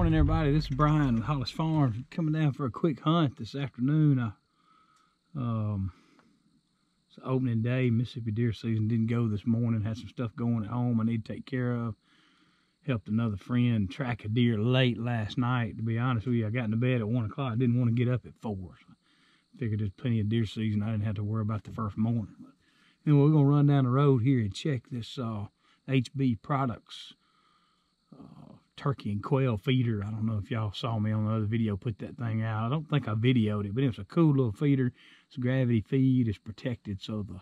Morning, everybody. This is Brian with Hollis Farms. Coming down for a quick hunt this afternoon. It's opening day. Mississippi deer season didn't go this morning. Had some stuff going at home I need to take care of. Helped another friend track a deer late last night. To be honest with you, I got into bed at 1 o'clock. I didn't want to get up at 4. So I figured there's plenty of deer season. I didn't have to worry about the first morning. But anyway, we're going to run down the road here and check this HB Products turkey and quail feeder. I don't know if y'all saw me on the other video put that thing out. I don't think I videoed it, but it was a cool little feeder. It's a gravity feed. It's protected so the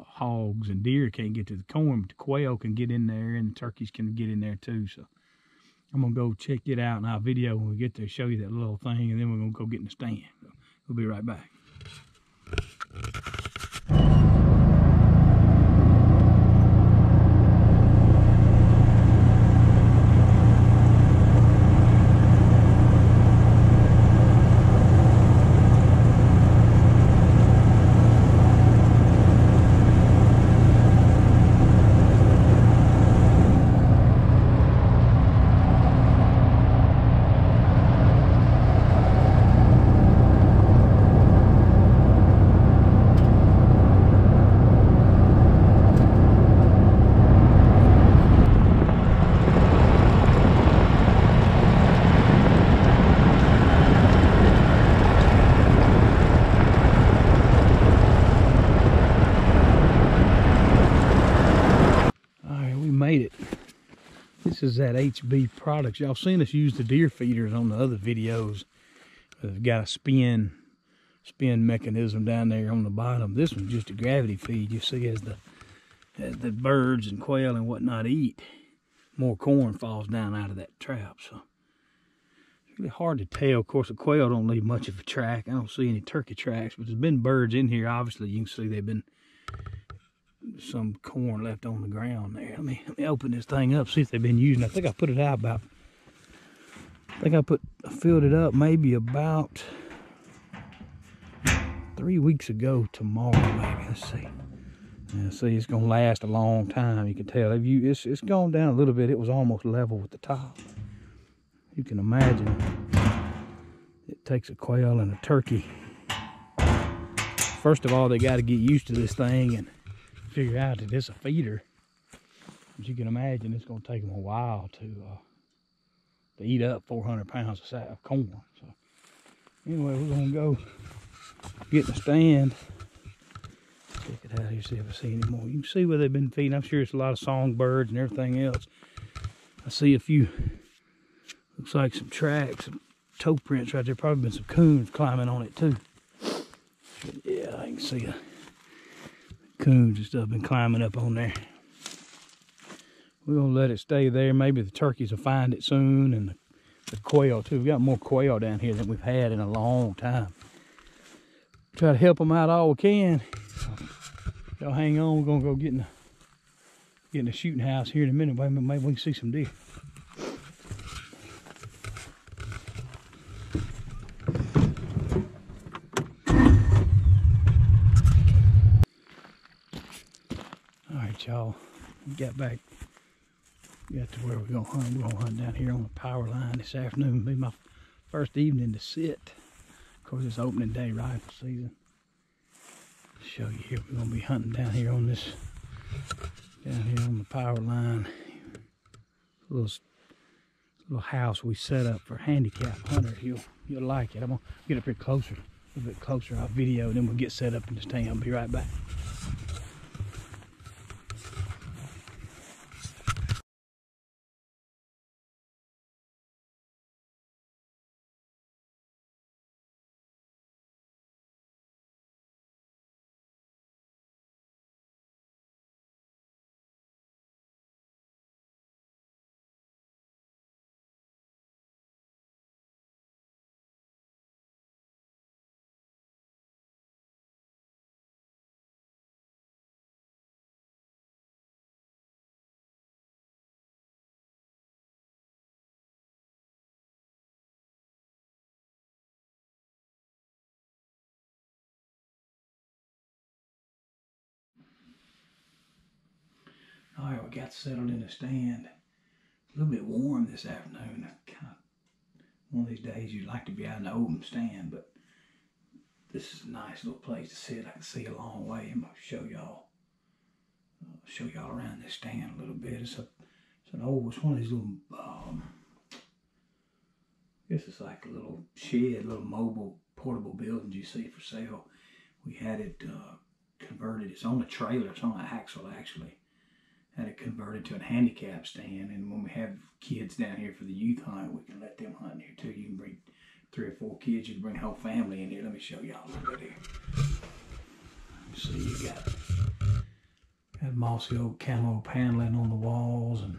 hogs and deer can't get to the corn, but the quail can get in there and the turkeys can get in there too. So I'm gonna go check it out and I'll video when we get there, show you that little thing, and then we're gonna go get in the stand. So we'll be right back. Made it. This is that HB Products. Y'all seen us use the deer feeders on the other videos. It's got a spin mechanism down there on the bottom. This one's just a gravity feed. You see, as the birds and quail and whatnot eat, more corn falls down out of that trap. So it's really hard to tell. Of course, the quail don't leave much of a track. I don't see any turkey tracks, but there's been birds in here. Obviously, you can see they've been some corn left on the ground there. Let me open this thing up, see if they've been using it. I think I put it out about, I filled it up maybe about 3 weeks ago tomorrow, maybe. Let's see. Yeah, see, it's gonna last a long time. You can tell. It's gone down a little bit. It was almost level with the top. You can imagine it takes a quail and a turkey. First of all, they got to get used to this thing and figure out that it's a feeder. As you can imagine, it's going to take them a while to eat up 400 pounds of corn. So anyway, we're going to go get in the stand, check it out here, see if I see any more. You can see where they've been feeding. I'm sure it's a lot of songbirds and everything else. I see a few, looks like some tracks, some toe prints right there. Probably been some coons climbing on it too. But yeah, I can see coons and stuff been climbing up on there. We're gonna let it stay there. Maybe the turkeys will find it soon, and the quail too. We've got more quail down here than we've had in a long time. Try to help them out all we can. Y'all hang on. We're gonna go get in the shooting house here in a minute. Maybe we can see some deer. Y'all, we got to where we're gonna hunt. We're gonna hunt down here on the power line this afternoon. It'll be my first evening to sit. Of course, it's opening day rifle season. I'll show you here. We're gonna be hunting down here on the power line. Little house we set up for handicapped hunters. You'll like it. I'm gonna get up here closer, a little bit closer. I'll video, and then we'll get set up in the stand. I'll be right back. All right, we got settled in the stand. A little bit warm this afternoon. I kind of One of these days you'd like to be out in the open stand, but this is a nice little place to sit. I can see a long way. I'm gonna show y'all around this stand a little bit. It's one of these little, I guess it's like a little shed, little mobile portable buildings you see for sale. We had it converted. It's on a trailer. It's on an axle actually. Had it converted to a handicap stand, and when we have kids down here for the youth hunt, we can let them hunt here too. You can bring 3 or 4 kids. You can bring the whole family in here. Let me show y'all a little bit here. See, you got mossy oak camo paneling on the walls, and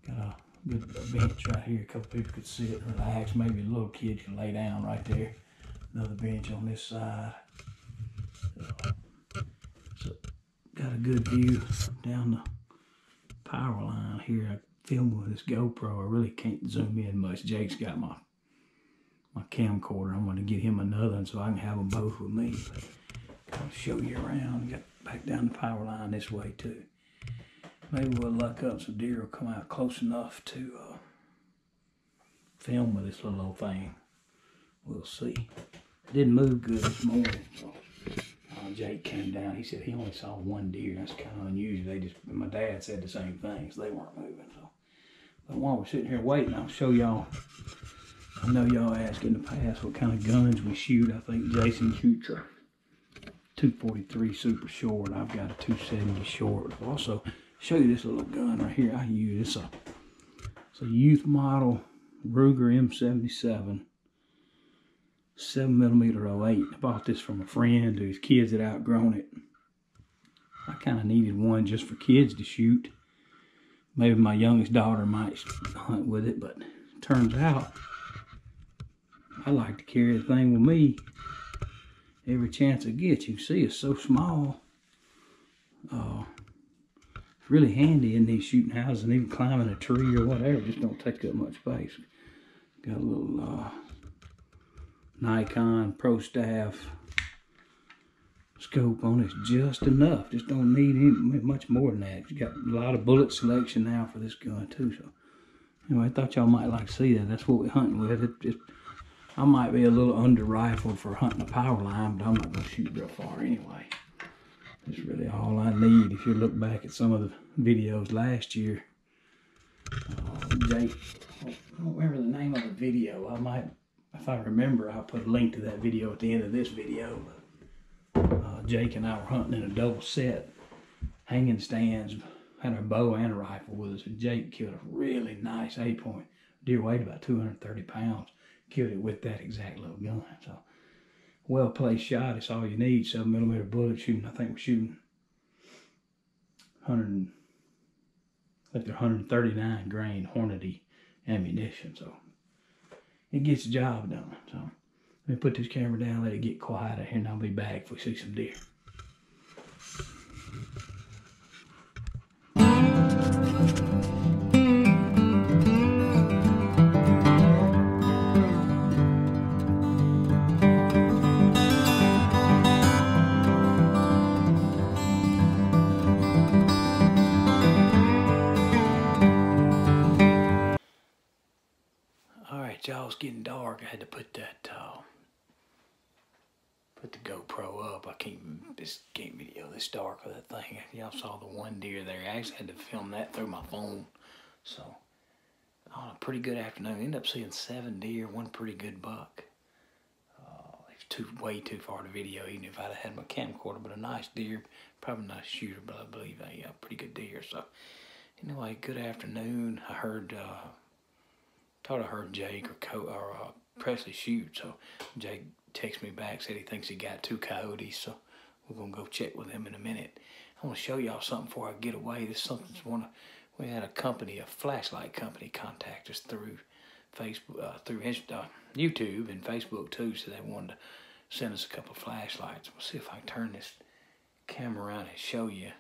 got a good bench right here. A couple people could sit and relax. Maybe a little kid can lay down right there. Another bench on this side. So got a good view down the power line here. I film with this GoPro. I really can't zoom in much. Jake's got my camcorder. I'm going to get him another one so I can have them both with me. But I'll show you around. Got back down the power line this way too. Maybe we'll luck up. Some deer will come out close enough to film with this little old thing. We'll see. It didn't move good this morning. So Jake came down. He said he only saw 1 deer. That's kind of unusual. My dad said the same thing. So they weren't moving. So, but while we're sitting here waiting, I'll show y'all. I know y'all asked in the past what kind of guns we shoot. I think Jason shoots a 243 super short. I've got a 270 short. I'll also show you this little gun right here I use. It's a youth model Ruger M77 7mm 08. I bought this from a friend whose kids had outgrown it. I kind of needed one just for kids to shoot. Maybe my youngest daughter might hunt with it, but it turns out I like to carry the thing with me every chance I get. You can see it's so small. It's really handy in these shooting houses, and even climbing a tree or whatever. Just don't take up much space. Got a little Nikon Pro Staff scope on it. It's just enough. Just don't need much more than that. You got a lot of bullet selection now for this gun too. So anyway, I thought y'all might like to see that. That's what we're hunting with. I might be a little under rifled for hunting a power line, but I'm not gonna shoot real far anyway. It's really all I need. If you look back at some of the videos last year, Jake, I don't remember the name of the video. I might, if I remember, I'll put a link to that video at the end of this video. But Jake and I were hunting in a double set, hanging stands, had a bow and a rifle with us, and Jake killed a really nice 8-point. Deer weighed about 230 pounds. Killed it with that exact little gun. So, well-placed shot. It's all you need. 7mm bullet shooting. I think we're shooting 139 grain Hornady ammunition. So, it gets the job done. So, let me put this camera down, let it get quiet out here, and I'll be back if we see some deer. Y'all, it's getting dark. I had to put that put the GoPro up. I can't video this dark with that thing. Y'all saw the 1 deer there. I actually had to film that through my phone. So on a pretty good afternoon, ended up seeing 7 deer, 1 pretty good buck. It's way too far to video, even if I'd have had my camcorder. But a nice deer, probably a nice shooter, but I believe a pretty good deer. So anyway, good afternoon. I heard. Thought I heard Jake or Presley shoot, so Jake texted me back, said he thinks he got 2 coyotes, so we're gonna go check with him in a minute. I want to show y'all something before I get away. This is something we had a flashlight company, contact us through Facebook, through YouTube and Facebook too, so they wanted to send us a couple of flashlights. We'll see if I can turn this camera around and show you.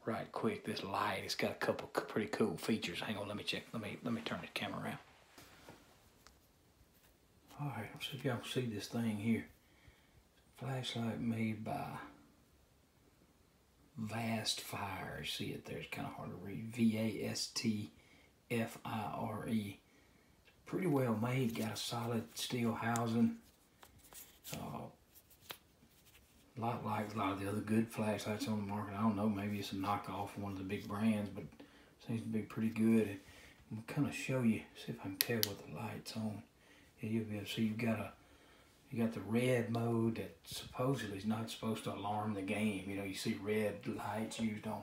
Right quick, this light, it's got a couple pretty cool features. Hang on, let me check. Let me turn the camera around. Alright, let's see if y'all can see this thing here. Flashlight made by Vastfire. See it there, it's kind of hard to read. V-A-S-T-F-I-R-E. It's pretty well made. Got a solid steel housing. A lot like a lot of the other good flashlights on the market. I don't know, maybe it's a knockoff of one of the big brands, but it seems to be pretty good. And I'm gonna kind of show you, see if I can tell what the light's on. Yeah, you'll be able to see you got the red mode that supposedly is not supposed to alarm the game. You know, you see red lights used on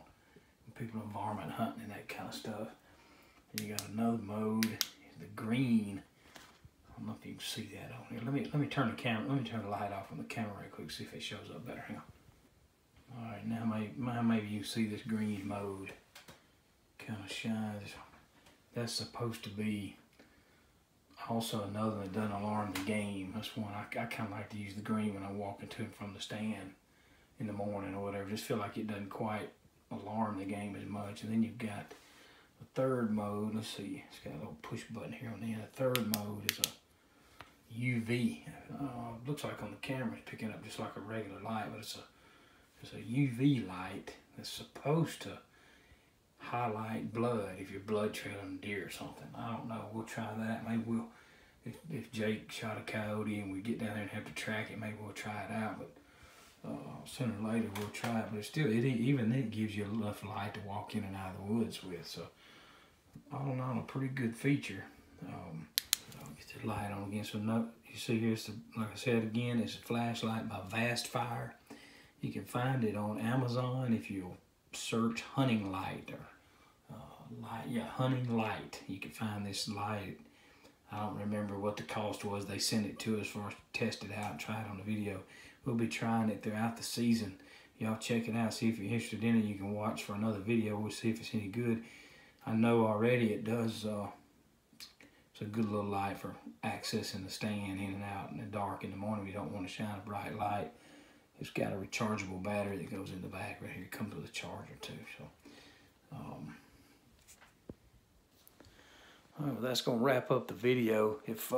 people environment hunting and that kind of stuff. And you got another mode, the green. I don't know if you can see that on here. Let me turn the camera. Let me turn the light off on the camera right quick. See if it shows up better. Hang on. All right, now maybe you see this green mode kind of shines. That's supposed to be also another that doesn't alarm the game. That's one I kind of like to use the green when I walk into it from the stand in the morning or whatever. Just feel like it doesn't quite alarm the game as much. And then you've got the third mode. Let's see, it's got a little push button here on the end. The third mode is a UV. Looks like on the camera it's picking up just like a regular light, but it's a UV light that's supposed to highlight blood if you're blood trailing deer or something. I don't know. We'll try that. Maybe we'll, if Jake shot a coyote and we get down there and have to track it, maybe we'll try it out. But sooner or later we'll try it. But it's still, even then it gives you enough light to walk in and out of the woods with. So all in all, a pretty good feature. I'll get the light on again. So no, you see here, it's like I said again, it's a flashlight by Vastfire. You can find it on Amazon if you search hunting light or hunting light. You can find this light. I don't remember what the cost was. They sent it to us for us to test it out and try it on the video. We'll be trying it throughout the season. Y'all check it out. See if you're interested in it. You can watch for another video. We'll see if it's any good. I know already it does. It's a good little light for accessing the stand in and out in the dark in the morning. You don't want to shine a bright light. It's got a rechargeable battery that goes in the back right here. It comes with a charger too. So, well, that's gonna wrap up the video. If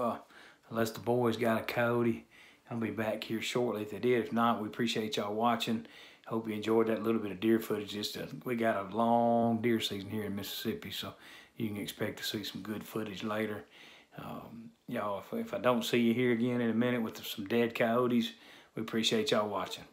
unless the boys got a coyote, I'll be back here shortly. If they did, if not, we appreciate y'all watching. Hope you enjoyed that little bit of deer footage. We got a long deer season here in Mississippi, so you can expect to see some good footage later. Y'all, if I don't see you here again in a minute with some dead coyotes, we appreciate y'all watching.